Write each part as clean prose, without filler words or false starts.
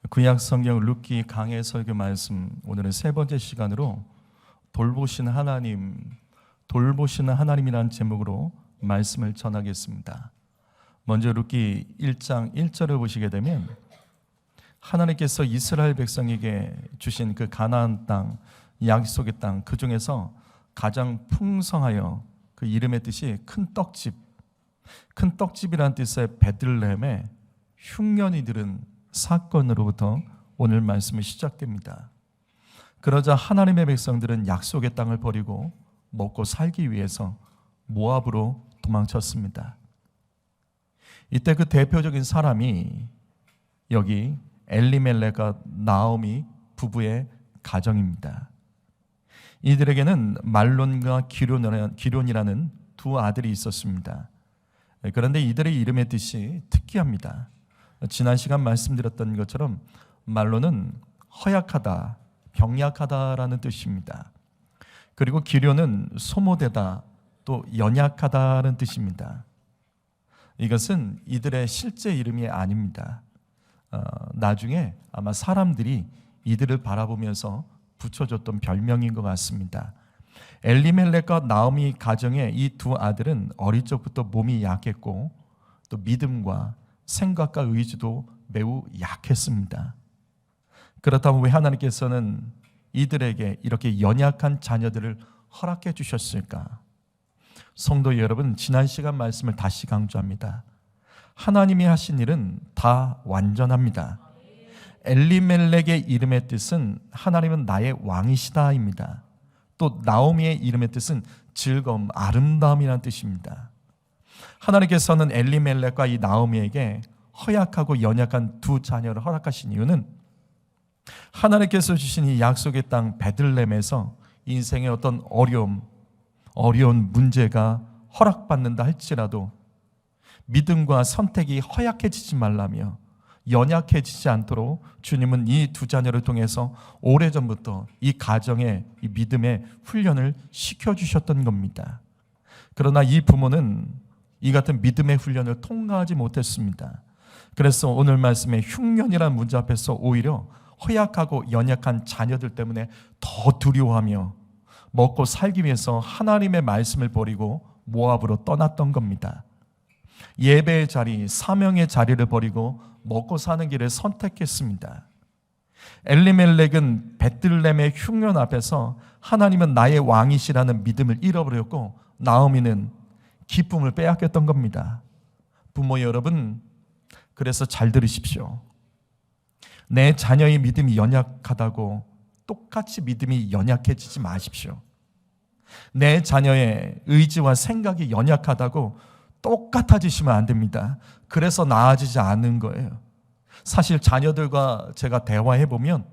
구약 성경 룻기 강해 설교 말씀, 오늘은 세 번째 시간으로 돌보시는 하나님이라는 제목으로 말씀을 전하겠습니다. 먼저 룻기 1장 1절을 보시게 되면 하나님께서 이스라엘 백성에게 주신 그 가나안 땅, 약속의 땅, 그 중에서 가장 풍성하여 그 이름의 뜻이 큰 떡집이라는 뜻의 베들레헴에 흉년이 들은 사건으로부터 오늘 말씀이 시작됩니다. 그러자 하나님의 백성들은 약속의 땅을 버리고 먹고 살기 위해서 모압으로 도망쳤습니다. 이때 그 대표적인 사람이 여기 엘리멜렉과 나오미 부부의 가정입니다. 이들에게는 말론과 기론이라는 두 아들이 있었습니다. 그런데 이들의 이름의 뜻이 특이합니다. 지난 시간 말씀드렸던 것처럼 말론은 허약하다, 병약하다라는 뜻입니다. 그리고 기련은 소모되다, 또 연약하다는 뜻입니다. 이것은 이들의 실제 이름이 아닙니다. 나중에 아마 사람들이 이들을 바라보면서 붙여줬던 별명인 것 같습니다. 엘리멜렉과 나오미 가정의 이 두 아들은 어릴 적부터 몸이 약했고 또 믿음과 생각과 의지도 매우 약했습니다. 그렇다면 왜 하나님께서는 이들에게 이렇게 연약한 자녀들을 허락해 주셨을까? 성도 여러분, 지난 시간 말씀을 다시 강조합니다. 하나님이 하신 일은 다 완전합니다. 엘리멜렉의 이름의 뜻은 하나님은 나의 왕이시다입니다. 또 나오미의 이름의 뜻은 즐거움, 아름다움이라는 뜻입니다. 하나님께서는 엘리멜렉과 이 나오미에게 허약하고 연약한 두 자녀를 허락하신 이유는 하나님께서 주신 이 약속의 땅 베들레헴에서 인생의 어떤 어려운 문제가 허락받는다 할지라도 믿음과 선택이 허약해지지 말라며 연약해지지 않도록 주님은 이 두 자녀를 통해서 오래전부터 이 가정의 이 믿음의 훈련을 시켜주셨던 겁니다. 그러나 이 부모는 이 같은 믿음의 훈련을 통과하지 못했습니다. 그래서 오늘 말씀에 흉년이라는 문제 앞에서 오히려 허약하고 연약한 자녀들 때문에 더 두려워하며 먹고 살기 위해서 하나님의 말씀을 버리고 모압으로 떠났던 겁니다. 예배의 자리, 사명의 자리를 버리고 먹고 사는 길을 선택했습니다. 엘리멜렉은 베들레헴의 흉년 앞에서 하나님은 나의 왕이시라는 믿음을 잃어버렸고 나오미는 기쁨을 빼앗겼던 겁니다. 부모 여러분, 그래서 잘 들으십시오. 내 자녀의 믿음이 연약하다고 똑같이 믿음이 연약해지지 마십시오. 내 자녀의 의지와 생각이 연약하다고 똑같아지시면 안 됩니다. 그래서 나아지지 않는 거예요. 사실 자녀들과 제가 대화해보면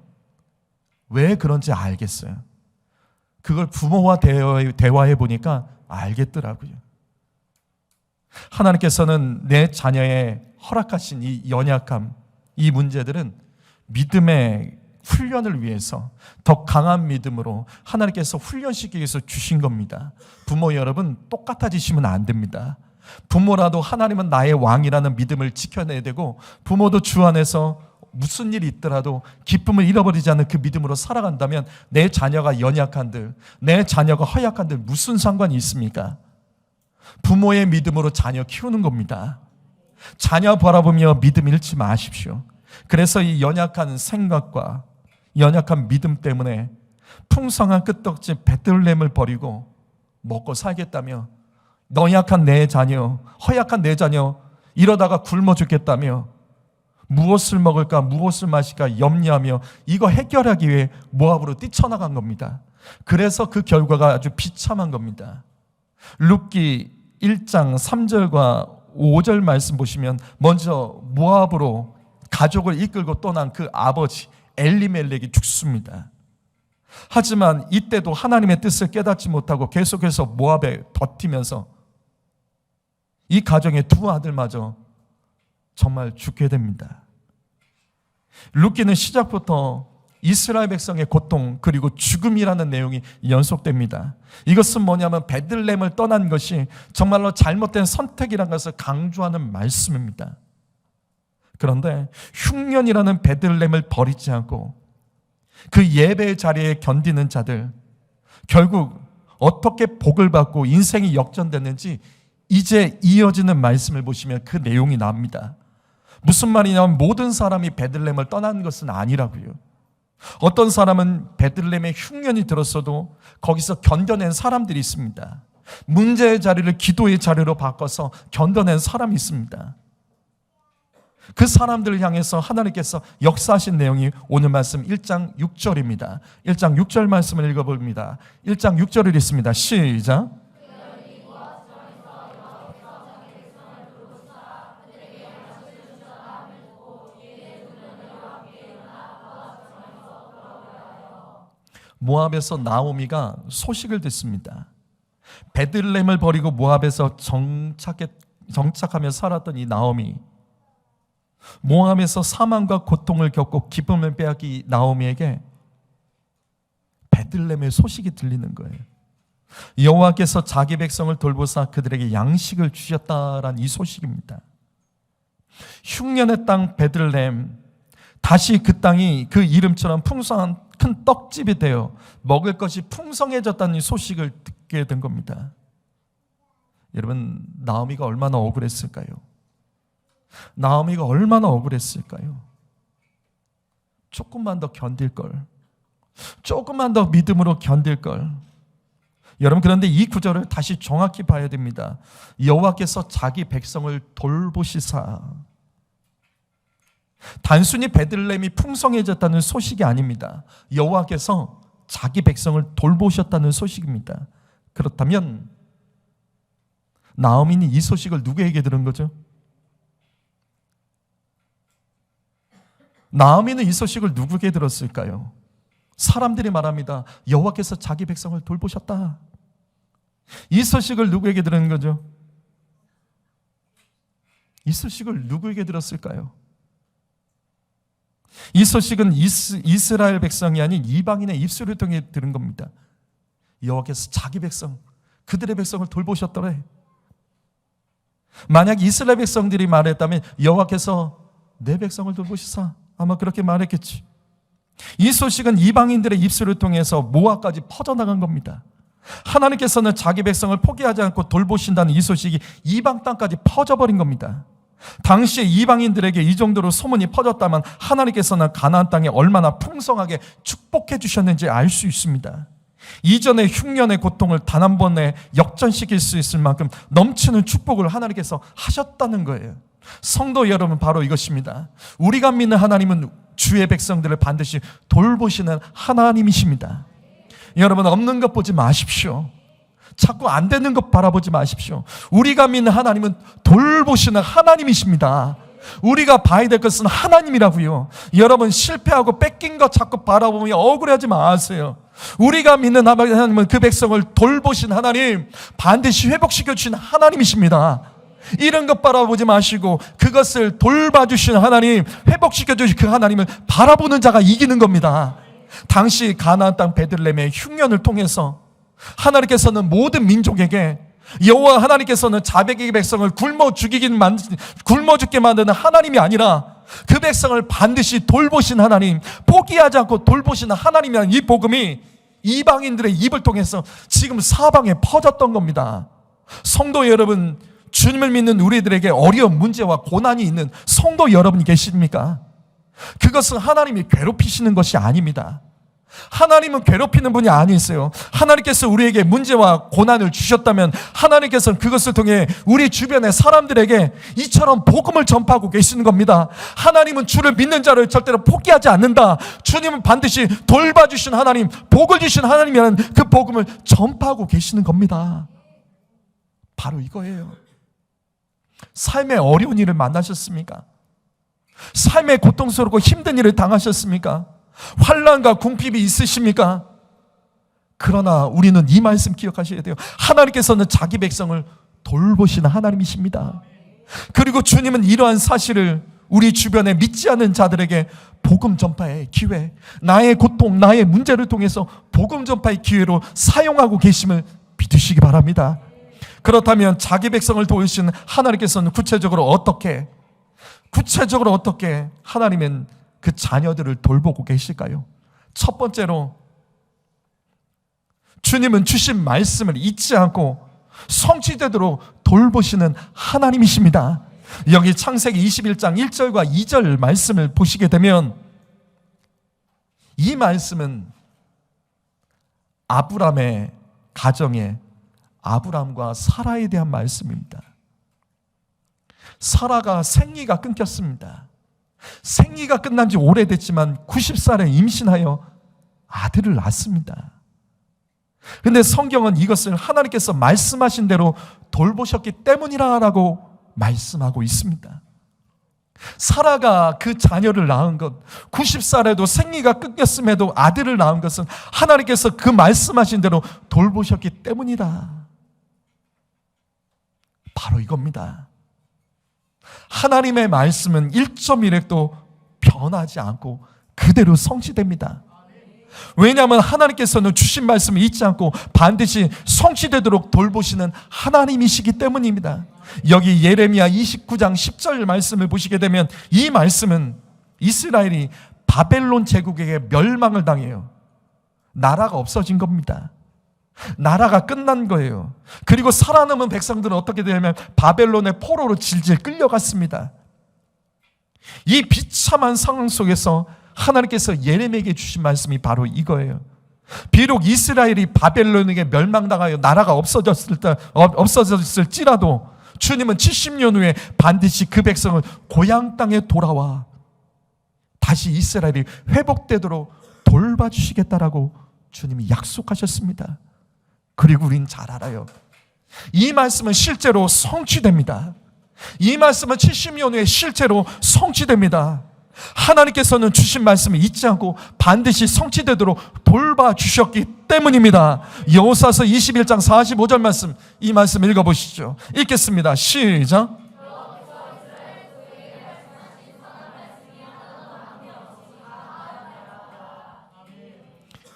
왜 그런지 알겠어요. 그걸 부모와 대화해보니까 알겠더라고요. 하나님께서는 내 자녀의 허락하신 이 연약함, 이 문제들은 믿음의 훈련을 위해서 더 강한 믿음으로 하나님께서 훈련시키기 위해서 주신 겁니다. 부모 여러분, 똑같아지시면 안 됩니다. 부모라도 하나님은 나의 왕이라는 믿음을 지켜내야 되고 부모도 주 안에서 무슨 일이 있더라도 기쁨을 잃어버리지 않는 그 믿음으로 살아간다면 내 자녀가 연약한들, 내 자녀가 허약한들 무슨 상관이 있습니까? 부모의 믿음으로 자녀 키우는 겁니다. 자녀 바라보며 믿음 잃지 마십시오. 그래서 이 연약한 생각과 연약한 믿음 때문에 풍성한 끄떡집 베들레헴을 버리고 먹고 살겠다며 연약한 내 자녀, 허약한 내 자녀 이러다가 굶어 죽겠다며 무엇을 먹을까 무엇을 마실까 염려하며 이거 해결하기 위해 모압으로 뛰쳐나간 겁니다. 그래서 그 결과가 아주 비참한 겁니다. 룻기 1장 3절과 5절 말씀 보시면 먼저 모압으로 가족을 이끌고 떠난 그 아버지 엘리멜렉이 죽습니다. 하지만 이때도 하나님의 뜻을 깨닫지 못하고 계속해서 모압에 버티면서 이 가정의 두 아들마저 정말 죽게 됩니다. 룻기는 시작부터 이스라엘 백성의 고통 그리고 죽음이라는 내용이 연속됩니다. 이것은 뭐냐면 베들레헴을 떠난 것이 정말로 잘못된 선택이라는 것을 강조하는 말씀입니다. 그런데 흉년이라는 베들레헴을 버리지 않고 그 예배의 자리에 견디는 자들, 결국 어떻게 복을 받고 인생이 역전됐는지 이제 이어지는 말씀을 보시면 그 내용이 나옵니다. 무슨 말이냐면 모든 사람이 베들레헴을 떠난 것은 아니라고요. 어떤 사람은 베들레헴에 흉년이 들었어도 거기서 견뎌낸 사람들이 있습니다. 문제의 자리를 기도의 자리로 바꿔서 견뎌낸 사람이 있습니다. 그 사람들을 향해서 하나님께서 역사하신 내용이 오늘 말씀 1장 6절입니다. 1장 6절 말씀을 읽어봅니다. 1장 6절을 읽습니다. 시작. 모압에서 나오미가 소식을 듣습니다. 베들레헴을 버리고 모압에서 정착하며 살았던 이 나오미, 모압에서 사망과 고통을 겪고 기쁨을 빼앗긴 나오미에게 베들레헴의 소식이 들리는 거예요. 여호와께서 자기 백성을 돌보사 그들에게 양식을 주셨다라는 이 소식입니다. 흉년의 땅 베들레헴, 다시 그 땅이 그 이름처럼 풍성한 큰 떡집이 되어 먹을 것이 풍성해졌다는 이 소식을 듣게 된 겁니다. 여러분, 나오미가 얼마나 억울했을까요? 나오미가 얼마나 억울했을까요? 조금만 더 견딜 걸, 조금만 더 믿음으로 견딜 걸. 여러분, 그런데 이 구절을 다시 정확히 봐야 됩니다. 여호와께서 자기 백성을 돌보시사, 단순히 베들레헴이 풍성해졌다는 소식이 아닙니다. 여호와께서 자기 백성을 돌보셨다는 소식입니다. 그렇다면 나오미는 이 소식을 누구에게 들은 거죠? 나오미는 이 소식을 누구에게 들었을까요? 사람들이 말합니다. 여호와께서 자기 백성을 돌보셨다. 이 소식을 누구에게 들은 거죠? 이 소식을 누구에게 들었을까요? 이 소식은 이스라엘 백성이 아닌 이방인의 입술을 통해 들은 겁니다. 여호와께서 자기 백성, 그들의 백성을 돌보셨더래. 만약 이스라엘 백성들이 말했다면 여호와께서 내 백성을 돌보시사, 아마 그렇게 말했겠지. 이 소식은 이방인들의 입술을 통해서 모압까지 퍼져나간 겁니다. 하나님께서는 자기 백성을 포기하지 않고 돌보신다는 이 소식이 이방 땅까지 퍼져버린 겁니다. 당시에 이방인들에게 이 정도로 소문이 퍼졌다면 하나님께서는 가나안 땅에 얼마나 풍성하게 축복해 주셨는지 알 수 있습니다. 이전의 흉년의 고통을 단 한 번에 역전시킬 수 있을 만큼 넘치는 축복을 하나님께서 하셨다는 거예요. 성도 여러분, 바로 이것입니다. 우리가 믿는 하나님은 주의 백성들을 반드시 돌보시는 하나님이십니다. 여러분, 없는 것 보지 마십시오. 자꾸 안 되는 것 바라보지 마십시오. 우리가 믿는 하나님은 돌보시는 하나님이십니다. 우리가 봐야 될 것은 하나님이라고요. 여러분, 실패하고 뺏긴 것 자꾸 바라보며 억울해하지 마세요. 우리가 믿는 하나님은 그 백성을 돌보신 하나님, 반드시 회복시켜 주신 하나님이십니다. 이런 것 바라보지 마시고 그것을 돌봐주신 하나님, 회복시켜 주신 그 하나님을 바라보는 자가 이기는 겁니다. 당시 가나안 땅 베들레헴의 흉년을 통해서 하나님께서는 모든 민족에게, 여호와 하나님께서는 자백의 백성을 굶어 죽게 만드는 하나님이 아니라 그 백성을 반드시 돌보신 하나님, 포기하지 않고 돌보시는 하나님이라는 이 복음이 이방인들의 입을 통해서 지금 사방에 퍼졌던 겁니다. 성도 여러분, 주님을 믿는 우리들에게 어려운 문제와 고난이 있는 성도 여러분이 계십니까? 그것은 하나님이 괴롭히시는 것이 아닙니다. 하나님은 괴롭히는 분이 아니세요. 하나님께서 우리에게 문제와 고난을 주셨다면 하나님께서는 그것을 통해 우리 주변의 사람들에게 이처럼 복음을 전파하고 계시는 겁니다. 하나님은 주를 믿는 자를 절대로 포기하지 않는다. 주님은 반드시 돌봐주신 하나님, 복을 주신 하나님이라는 그 복음을 전파하고 계시는 겁니다. 바로 이거예요. 삶의 어려운 일을 만나셨습니까? 삶의 고통스럽고 힘든 일을 당하셨습니까? 환난과 궁핍이 있으십니까? 그러나 우리는 이 말씀 기억하셔야 돼요. 하나님께서는 자기 백성을 돌보시는 하나님이십니다. 그리고 주님은 이러한 사실을 우리 주변에 믿지 않는 자들에게 복음 전파의 기회, 나의 고통, 나의 문제를 통해서 복음 전파의 기회로 사용하고 계심을 믿으시기 바랍니다. 그렇다면 자기 백성을 도우시는 하나님께서는 구체적으로 어떻게 구체적으로 어떻게 하나님은 그 자녀들을 돌보고 계실까요? 첫 번째로 주님은 주신 말씀을 잊지 않고 성취되도록 돌보시는 하나님이십니다. 여기 창세기 21장 1절과 2절 말씀을 보시게 되면 이 말씀은 아브람의 가정에 아브람과 사라에 대한 말씀입니다. 사라가 생리가 끊겼습니다. 생리가 끝난 지 오래됐지만 90살에 임신하여 아들을 낳습니다. 그런데 성경은 이것을 하나님께서 말씀하신 대로 돌보셨기 때문이라고 말씀하고 있습니다. 사라가 그 자녀를 낳은 것, 90살에도 생리가 끊겼음에도 아들을 낳은 것은 하나님께서 그 말씀하신 대로 돌보셨기 때문이다. 바로 이겁니다. 하나님의 말씀은 1.1획도 변하지 않고 그대로 성취됩니다. 왜냐하면 하나님께서는 주신 말씀을 잊지 않고 반드시 성취되도록 돌보시는 하나님이시기 때문입니다. 여기 예레미야 29장 10절 말씀을 보시게 되면 이 말씀은 이스라엘이 바벨론 제국에게 멸망을 당해요. 나라가 없어진 겁니다. 나라가 끝난 거예요. 그리고 살아남은 백성들은 어떻게 되냐면 바벨론의 포로로 질질 끌려갔습니다. 이 비참한 상황 속에서 하나님께서 예레미야에게 주신 말씀이 바로 이거예요. 비록 이스라엘이 바벨론에게 멸망당하여 나라가 없어졌을지라도 주님은 70년 후에 반드시 그 백성을 고향 땅에 돌아와 다시 이스라엘이 회복되도록 돌봐주시겠다라고 주님이 약속하셨습니다. 그리고 우린 잘 알아요. 이 말씀은 실제로 성취됩니다. 이 말씀은 70년 후에 실제로 성취됩니다. 하나님께서는 주신 말씀을 잊지 않고 반드시 성취되도록 돌봐주셨기 때문입니다. 여호수아서 21장 45절 말씀, 이 말씀 읽어보시죠. 읽겠습니다. 시작.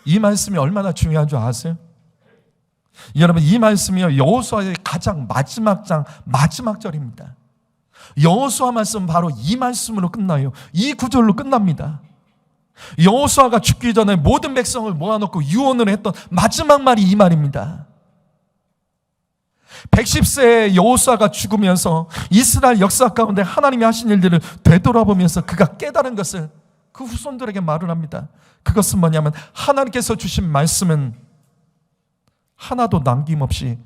이 말씀이 얼마나 중요한 줄 아세요? 여러분, 이 말씀이요 여호수아의 가장 마지막 장 마지막 절입니다. 여호수아 말씀은 바로 이 말씀으로 끝나요. 이 구절로 끝납니다. 여호수아가 죽기 전에 모든 백성을 모아놓고 유언을 했던 마지막 말이 이 말입니다. 110세의 여호수아가 죽으면서 이스라엘 역사 가운데 하나님이 하신 일들을 되돌아보면서 그가 깨달은 것을 그 후손들에게 말을 합니다. 그것은 뭐냐면 하나님께서 주신 말씀은 하나도 남김없이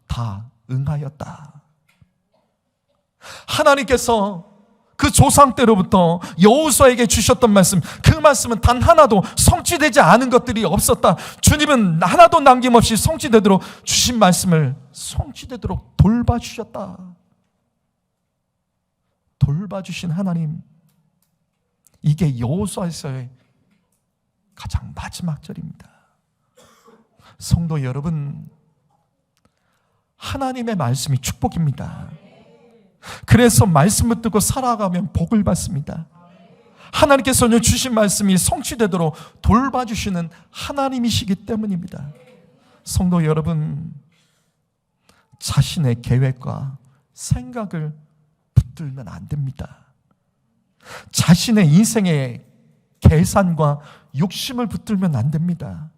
다 응하였다. 하나님께서 그 조상 때로부터 여호수아에게 주셨던 말씀, 그 말씀은 단 하나도 성취되지 않은 것들이 없었다. 주님은 하나도 남김없이 성취되도록 주신 말씀을 성취되도록 돌봐주셨다. 돌봐주신 하나님, 이게 여호수아에서의 가장 마지막 절입니다. 성도 여러분, 하나님의 말씀이 축복입니다. 그래서 말씀을 듣고 살아가면 복을 받습니다. 하나님께서는 주신 말씀이 성취되도록 돌봐주시는 하나님이시기 때문입니다. 성도 여러분, 자신의 계획과 생각을 붙들면 안 됩니다. 자신의 인생의 계산과 욕심을 붙들면 안 됩니다.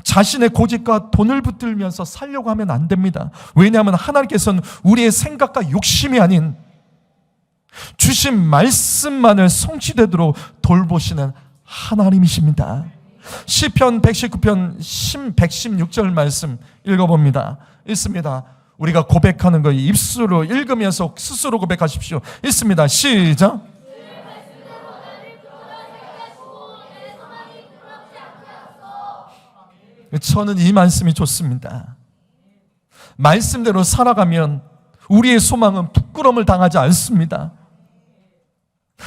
자신의 고집과 돈을 붙들면서 살려고 하면 안 됩니다. 왜냐하면 하나님께서는 우리의 생각과 욕심이 아닌 주신 말씀만을 성취되도록 돌보시는 하나님이십니다. 시편 119편 116절 말씀 읽어봅니다. 읽습니다. 우리가 고백하는 거 입술로 읽으면서 스스로 고백하십시오. 읽습니다. 시작. 저는 이 말씀이 좋습니다. 말씀대로 살아가면 우리의 소망은 부끄러움을 당하지 않습니다.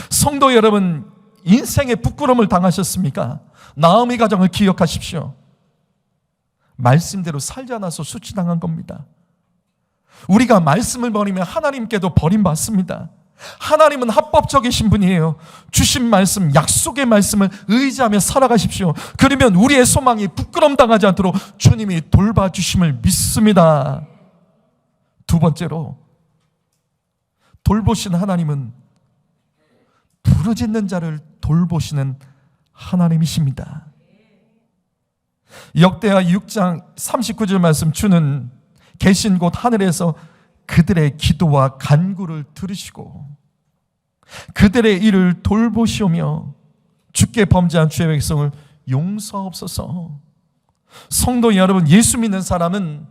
성도 여러분, 인생에 부끄러움을 당하셨습니까? 나오미 가정을 기억하십시오. 말씀대로 살지 않아서 수치당한 겁니다. 우리가 말씀을 버리면 하나님께도 버림받습니다. 하나님은 합법적이신 분이에요. 주신 말씀, 약속의 말씀을 의지하며 살아가십시오. 그러면 우리의 소망이 부끄럼 당하지 않도록 주님이 돌봐주심을 믿습니다. 두 번째로, 돌보신 하나님은 부르짖는 자를 돌보시는 하나님이십니다. 역대하 6장 39절 말씀, 주는 계신 곳 하늘에서 그들의 기도와 간구를 들으시고 그들의 일을 돌보시오며 주께 범죄한 주의 백성을 용서하옵소서. 성도 여러분, 예수 믿는 사람은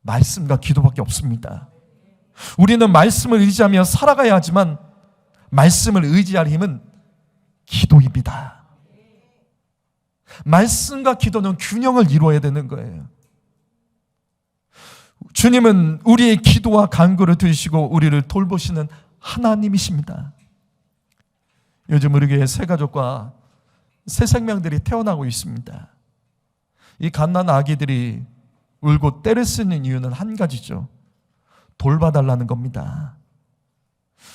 말씀과 기도밖에 없습니다. 우리는 말씀을 의지하며 살아가야 하지만 말씀을 의지할 힘은 기도입니다. 말씀과 기도는 균형을 이루어야 되는 거예요. 주님은 우리의 기도와 간구를 들으시고 우리를 돌보시는 하나님이십니다. 요즘 우리 교회 새 가족과 새 생명들이 태어나고 있습니다. 이 갓난 아기들이 울고 떼를 쓰는 이유는 한 가지죠. 돌봐달라는 겁니다.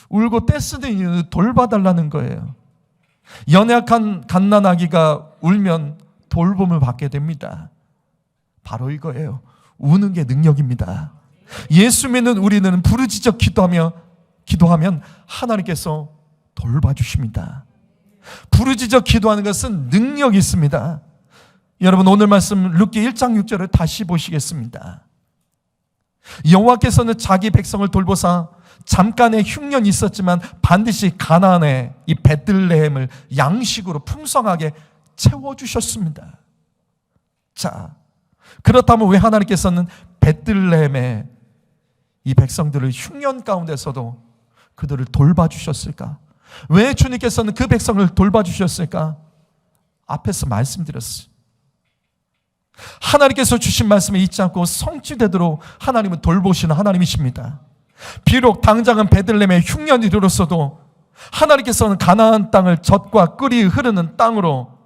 울고 떼 쓰는 이유는 돌봐달라는 거예요. 연약한 갓난 아기가 울면 돌봄을 받게 됩니다. 바로 이거예요. 우는 게 능력입니다. 예수 믿는 우리는 부르짖어 기도하면 하나님께서 돌봐주십니다. 부르짖어 기도하는 것은 능력이 있습니다. 여러분, 오늘 말씀 룻기 1장 6절을 다시 보시겠습니다. 여호와께서는 자기 백성을 돌보사 잠깐의 흉년이 있었지만 반드시 가나안의 이 베들레헴을 양식으로 풍성하게 채워주셨습니다. 자, 그렇다면 왜 하나님께서는 베들레헴의 이 백성들을 흉년 가운데서도 그들을 돌봐주셨을까? 왜 주님께서는 그 백성을 돌봐주셨을까? 앞에서 말씀드렸어요. 하나님께서 주신 말씀에 잊지 않고 성취되도록 하나님은 돌보시는 하나님이십니다. 비록 당장은 베들레헴의 흉년이 들었어도 하나님께서는 가나안 땅을 젖과 꿀이 흐르는 땅으로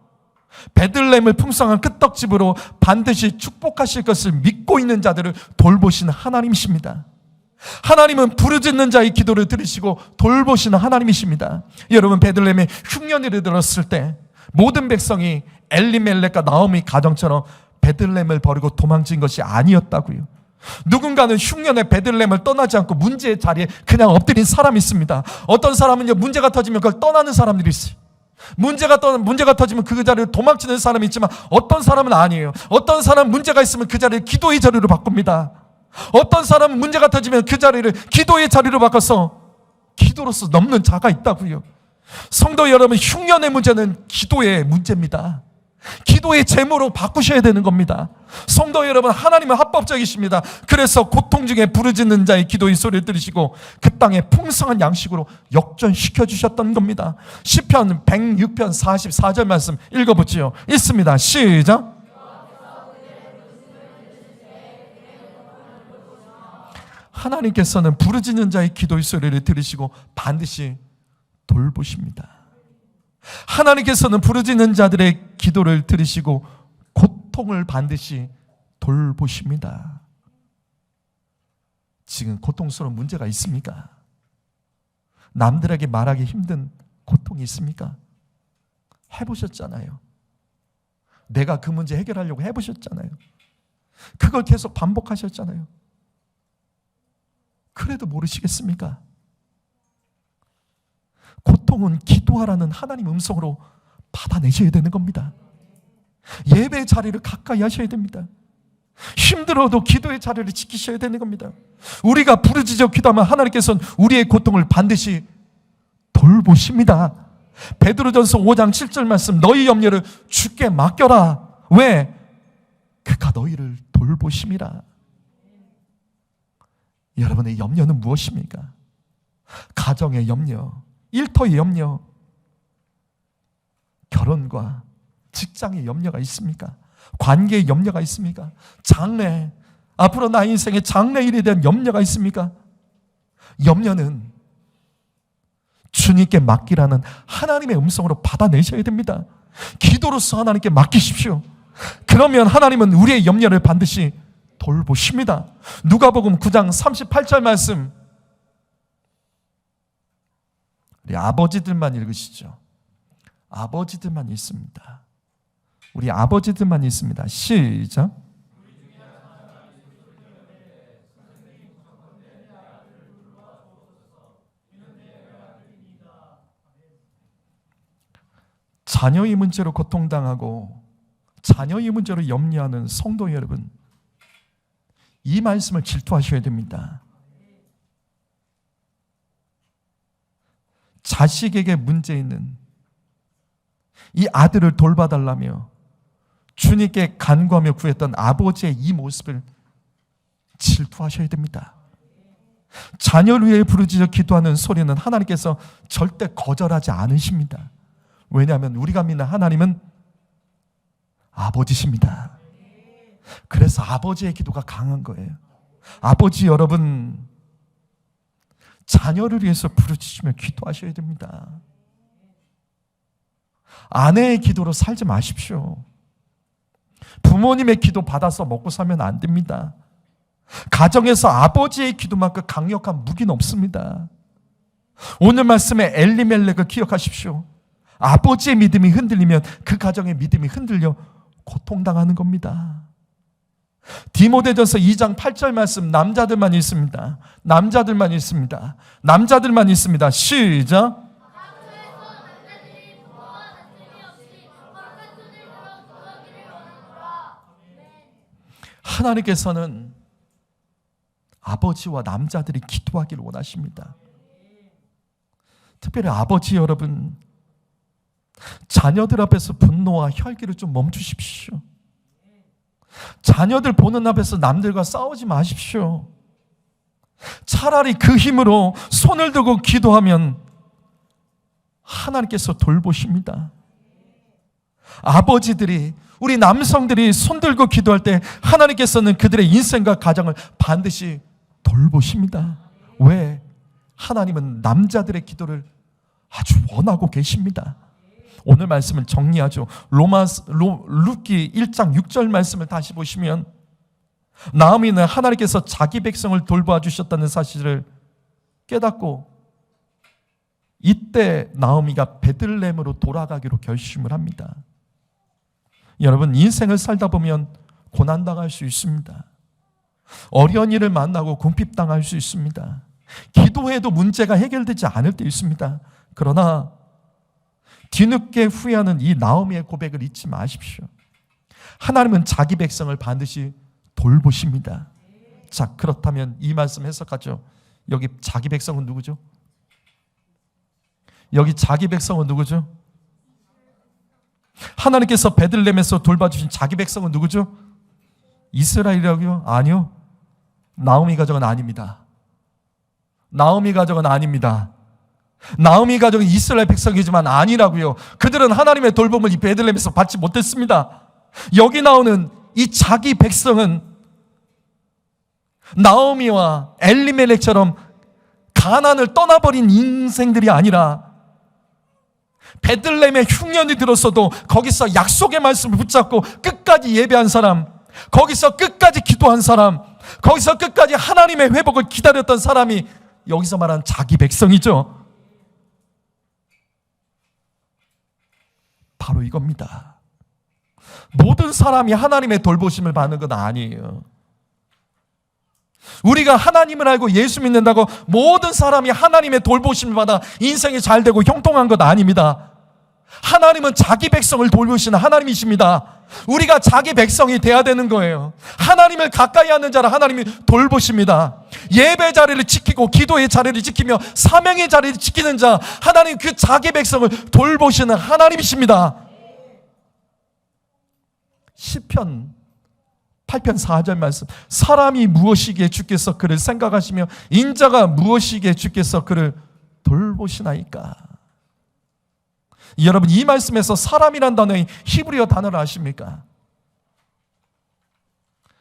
베들레헴을 풍성한 끄떡집으로 반드시 축복하실 것을 믿고 있는 자들을 돌보시는 하나님이십니다. 하나님은 부르짖는 자의 기도를 들으시고 돌보시는 하나님이십니다. 여러분, 베들레헴에 흉년이 들었을 때 모든 백성이 엘리멜렉과 나오미 가정처럼 베들레헴을 버리고 도망친 것이 아니었다고요. 누군가는 흉년에 베들레헴을 떠나지 않고 문제의 자리에 그냥 엎드린 사람이 있습니다. 어떤 사람은요, 문제가 터지면 그걸 떠나는 사람들이 있어요. 문제가 터지면 그 자리를 도망치는 사람이 있지만 어떤 사람은 아니에요. 어떤 사람은 문제가 있으면 그 자리를 기도의 자리로 바꿉니다. 어떤 사람은 문제가 터지면 그 자리를 기도의 자리로 바꿔서 기도로서 넘는 자가 있다고요. 성도 여러분, 흉년의 문제는 기도의 문제입니다. 기도의 제목으로 바꾸셔야 되는 겁니다. 성도 여러분, 하나님은 합법적이십니다. 그래서 고통 중에 부르짖는 자의 기도의 소리를 들으시고 그 땅에 풍성한 양식으로 역전시켜 주셨던 겁니다. 시편 106편 44절 말씀 읽어보지요. 있습니다. 시작. 하나님께서는 부르짖는 자의 기도의 소리를 들으시고 반드시 돌보십니다. 하나님께서는 부르짖는 자들의 기도를 들으시고 고통을 반드시 돌보십니다. 지금 고통스러운 문제가 있습니까? 남들에게 말하기 힘든 고통이 있습니까? 해보셨잖아요. 내가 그 문제 해결하려고 해보셨잖아요. 그걸 계속 반복하셨잖아요. 그래도 모르시겠습니까? 고통은 기도하라는 하나님 음성으로 받아내셔야 되는 겁니다. 예배의 자리를 가까이 하셔야 됩니다. 힘들어도 기도의 자리를 지키셔야 되는 겁니다. 우리가 부르짖어 기도하면 하나님께서는 우리의 고통을 반드시 돌보십니다. 베드로전서 5장 7절 말씀, 너희 염려를 주께 맡겨라. 왜? 그가 너희를 돌보심이라. 여러분의 염려는 무엇입니까? 가정의 염려, 일터의 염려, 결혼과 직장의 염려가 있습니까? 관계의 염려가 있습니까? 장래, 앞으로 나 인생의 장래일에 대한 염려가 있습니까? 염려는 주님께 맡기라는 하나님의 음성으로 받아내셔야 됩니다. 기도로서 하나님께 맡기십시오. 그러면 하나님은 우리의 염려를 반드시 돌보십니다. 누가복음 9장 38절 말씀, 우리 아버지들만 읽으시죠. 아버지들만 있습니다. 우리 아버지들만 있습니다. 시작. 자녀의 문제로 고통당하고 자녀의 문제로 염려하는 성도 여러분, 이 말씀을 질투하셔야 됩니다. 자식에게 문제 있는 이 아들을 돌봐달라며 주님께 간구하며 구했던 아버지의 이 모습을 질투하셔야 됩니다. 자녀를 위해 부르짖어 기도하는 소리는 하나님께서 절대 거절하지 않으십니다. 왜냐하면 우리가 믿는 하나님은 아버지십니다. 그래서 아버지의 기도가 강한 거예요. 아버지 여러분, 자녀를 위해서 부르짖으며 기도하셔야 됩니다. 아내의 기도로 살지 마십시오. 부모님의 기도 받아서 먹고 살면 안 됩니다. 가정에서 아버지의 기도만큼 강력한 무기는 없습니다. 오늘 말씀에 엘리멜렉을 기억하십시오. 아버지의 믿음이 흔들리면 그 가정의 믿음이 흔들려 고통당하는 겁니다. 디모데전서 2장 8절 말씀, 남자들만 읽습니다. 남자들만 읽습니다. 남자들만 읽습니다. 시작. 하나님께서는 아버지와 남자들이 기도하기를 원하십니다. 특별히 아버지 여러분, 자녀들 앞에서 분노와 혈기를 좀 멈추십시오. 자녀들 보는 앞에서 남들과 싸우지 마십시오. 차라리 그 힘으로 손을 들고 기도하면 하나님께서 돌보십니다. 아버지들이, 우리 남성들이 손 들고 기도할 때 하나님께서는 그들의 인생과 가정을 반드시 돌보십니다. 왜? 하나님은 남자들의 기도를 아주 원하고 계십니다. 오늘 말씀을 정리하죠. 룻기 1장 6절 말씀을 다시 보시면 나오미는 하나님께서 자기 백성을 돌보아 주셨다는 사실을 깨닫고 이때 나오미가 베들레헴으로 돌아가기로 결심을 합니다. 여러분, 인생을 살다 보면 고난당할 수 있습니다. 어려운 일을 만나고 궁핍당할 수 있습니다. 기도해도 문제가 해결되지 않을 때 있습니다. 그러나 뒤늦게 후회하는 이 나오미의 고백을 잊지 마십시오. 하나님은 자기 백성을 반드시 돌보십니다. 자, 그렇다면 이 말씀 해석하죠. 여기 자기 백성은 누구죠? 여기 자기 백성은 누구죠? 하나님께서 베들레헴에서 돌봐주신 자기 백성은 누구죠? 이스라엘이라고요? 아니요. 나오미 가정은 아닙니다. 나오미 가정은 아닙니다. 나오미 가정은 이스라엘 백성이지만 아니라고요. 그들은 하나님의 돌봄을 이 베들레헴에서 받지 못했습니다. 여기 나오는 이 자기 백성은 나오미와 엘리멜렉처럼 가나안을 떠나버린 인생들이 아니라 베들레헴에 흉년이 들었어도 거기서 약속의 말씀을 붙잡고 끝까지 예배한 사람, 거기서 끝까지 기도한 사람, 거기서 끝까지 하나님의 회복을 기다렸던 사람이 여기서 말하는 자기 백성이죠. 바로 이겁니다. 모든 사람이 하나님의 돌보심을 받는 건 아니에요. 우리가 하나님을 알고 예수 믿는다고 모든 사람이 하나님의 돌보심을 받아 인생이 잘 되고 형통한 것 아닙니다. 하나님은 자기 백성을 돌보시는 하나님이십니다. 우리가 자기 백성이 돼야 되는 거예요. 하나님을 가까이 하는 자를 하나님이 돌보십니다. 예배 자리를 지키고 기도의 자리를 지키며 사명의 자리를 지키는 자, 하나님 그 자기 백성을 돌보시는 하나님이십니다. 시편 8편 4절 말씀, 사람이 무엇이기에 주께서 그를 생각하시며 인자가 무엇이기에 주께서 그를 돌보시나이까. 여러분, 이 말씀에서 사람이란 단어의 히브리어 단어를 아십니까?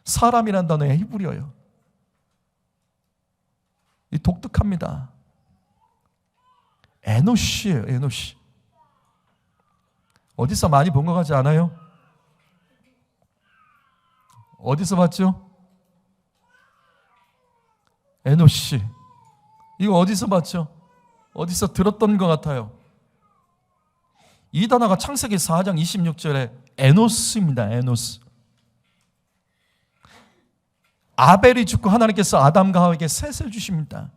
사람이란 단어의 히브리어요. 이 독특합니다. 에노시예요. 에노시. 어디서 많이 본 것 같지 않아요? 어디서 봤죠? 에노시. 이거 어디서 봤죠? 어디서 들었던 것 같아요. 이 단어가 창세기 4장 26절에 에노스입니다. 에노스. 아벨이 죽고 하나님께서 아담과 하와에게 셋을 주십니다.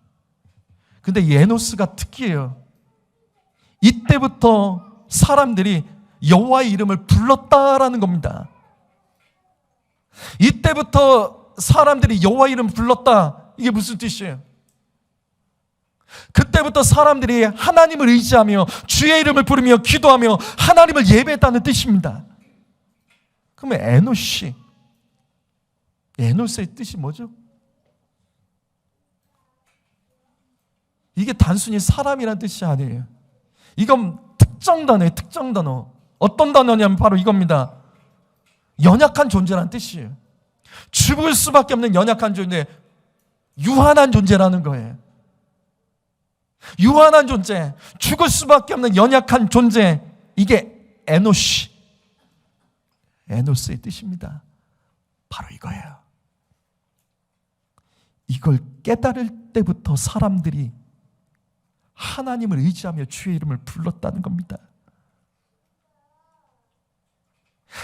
근데 이 에노스가 특이해요. 이때부터 사람들이 여호와의 이름을 불렀다라는 겁니다. 이때부터 사람들이 여호와의 이름을 불렀다. 이게 무슨 뜻이에요? 그때부터 사람들이 하나님을 의지하며 주의 이름을 부르며 기도하며 하나님을 예배했다는 뜻입니다. 그러면 에노시, 에노스의 뜻이 뭐죠? 이게 단순히 사람이라는 뜻이 아니에요. 이건 특정 단어예요. 특정 단어. 어떤 단어냐면 바로 이겁니다. 연약한 존재라는 뜻이에요. 죽을 수밖에 없는 연약한 존재, 유한한 존재라는 거예요. 유한한 존재, 죽을 수밖에 없는 연약한 존재, 이게 에노시, 에노스의 뜻입니다. 바로 이거예요. 이걸 깨달을 때부터 사람들이 하나님을 의지하며 주의 이름을 불렀다는 겁니다.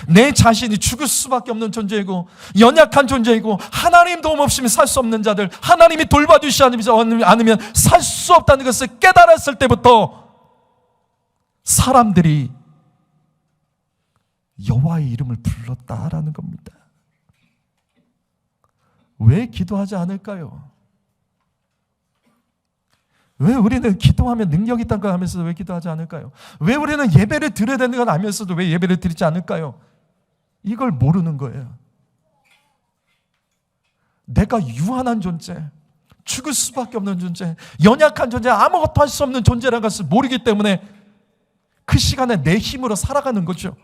내 자신이 죽을 수밖에 없는 존재이고 연약한 존재이고 하나님 도움 없이는 살 수 없는 자들, 하나님이 돌봐주시지 않으면 살 수 없다는 것을 깨달았을 때부터 사람들이 여호와의 이름을 불렀다라는 겁니다. 왜 기도하지 않을까요? 왜 우리는 기도하면 능력이 있다는 걸 하면서도 왜 기도하지 않을까요? 왜 우리는 예배를 드려야 되는 걸 알면서도 왜 예배를 드리지 않을까요? 이걸 모르는 거예요. 내가 유한한 존재, 죽을 수밖에 없는 존재, 연약한 존재, 아무것도 할 수 없는 존재라는 것을 모르기 때문에 그 시간에 내 힘으로 살아가는 거죠.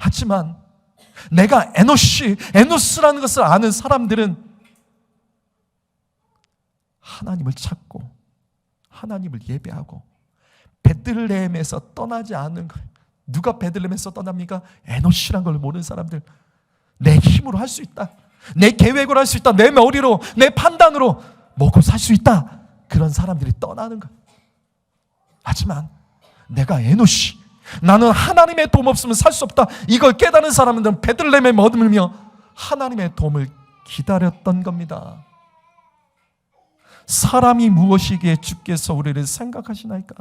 하지만 내가 에노스라는 것을 아는 사람들은 하나님을 찾고 하나님을 예배하고 베들레헴에서 떠나지 않는 거예요. 누가 베들레헴에서 떠납니까? 에노시란 걸 모르는 사람들. 내 힘으로 할 수 있다, 내 계획으로 할 수 있다, 내 머리로, 내 판단으로 먹고 살 수 있다, 그런 사람들이 떠나는 거예요. 하지만 내가 에노시, 나는 하나님의 도움 없으면 살 수 없다, 이걸 깨달은 사람들은 베들레헴에 머물며 하나님의 도움을 기다렸던 겁니다. 사람이 무엇이기에 주께서 우리를 생각하시나이까?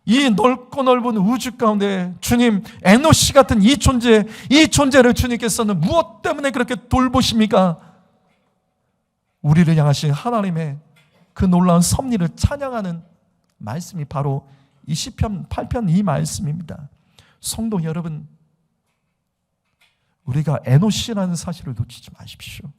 이 넓고 넓은 우주 가운데 주님, 에노시 같은 이 존재를 주님께서는 무엇 때문에 그렇게 돌보십니까? 우리를 향하신 하나님의 그 놀라운 섭리를 찬양하는 말씀이 바로 이 시편 8편 이 말씀입니다. 성도 여러분, 우리가 에노시라는 사실을 놓치지 마십시오.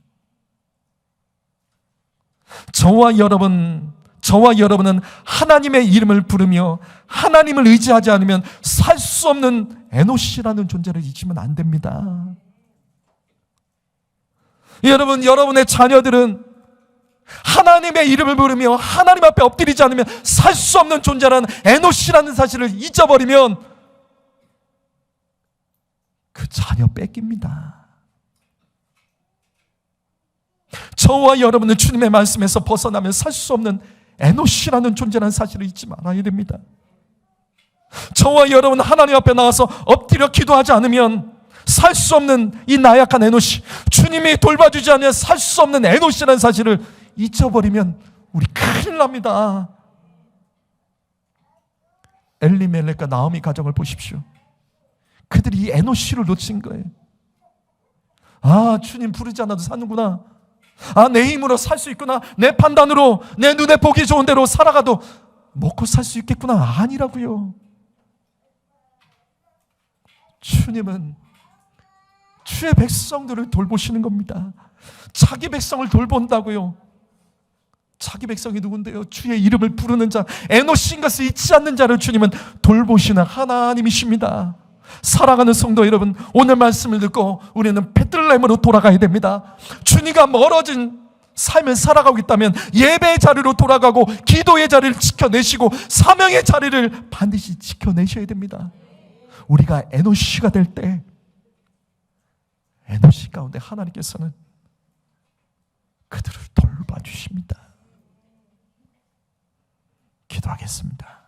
저와 여러분은 하나님의 이름을 부르며 하나님을 의지하지 않으면 살 수 없는 에노시라는 존재를 잊으면 안 됩니다. 여러분, 여러분의 자녀들은 하나님의 이름을 부르며 하나님 앞에 엎드리지 않으면 살 수 없는 존재라는 에노시라는 사실을 잊어버리면 그 자녀 뺏깁니다. 저와 여러분은 주님의 말씀에서 벗어나면 살 수 없는 에노시라는 존재라는 사실을 잊지 말아야 됩니다. 저와 여러분은 하나님 앞에 나와서 엎드려 기도하지 않으면 살 수 없는 이 나약한 에노시, 주님이 돌봐주지 않으면 살 수 없는 에노시라는 사실을 잊어버리면 우리 큰일 납니다. 엘리멜렉과 나오미 가정을 보십시오. 그들이 이 에노시를 놓친 거예요. 아, 주님 부르지 않아도 사는구나. 아, 내 힘으로 살 수 있구나. 내 판단으로, 내 눈에 보기 좋은 대로 살아가도 먹고 살 수 있겠구나. 아니라고요. 주님은 주의 백성들을 돌보시는 겁니다. 자기 백성을 돌본다고요. 자기 백성이 누군데요? 주의 이름을 부르는 자, 에노시인 것을 잊지 않는 자를 주님은 돌보시는 하나님이십니다. 사랑하는 성도 여러분, 오늘 말씀을 듣고 우리는 베들레헴으로 돌아가야 됩니다. 주님과 멀어진 삶을 살아가고 있다면 예배의 자리로 돌아가고 기도의 자리를 지켜내시고 사명의 자리를 반드시 지켜내셔야 됩니다. 우리가 에노시가 될 때 에노시 가운데 하나님께서는 그들을 돌봐주십니다. 기도하겠습니다.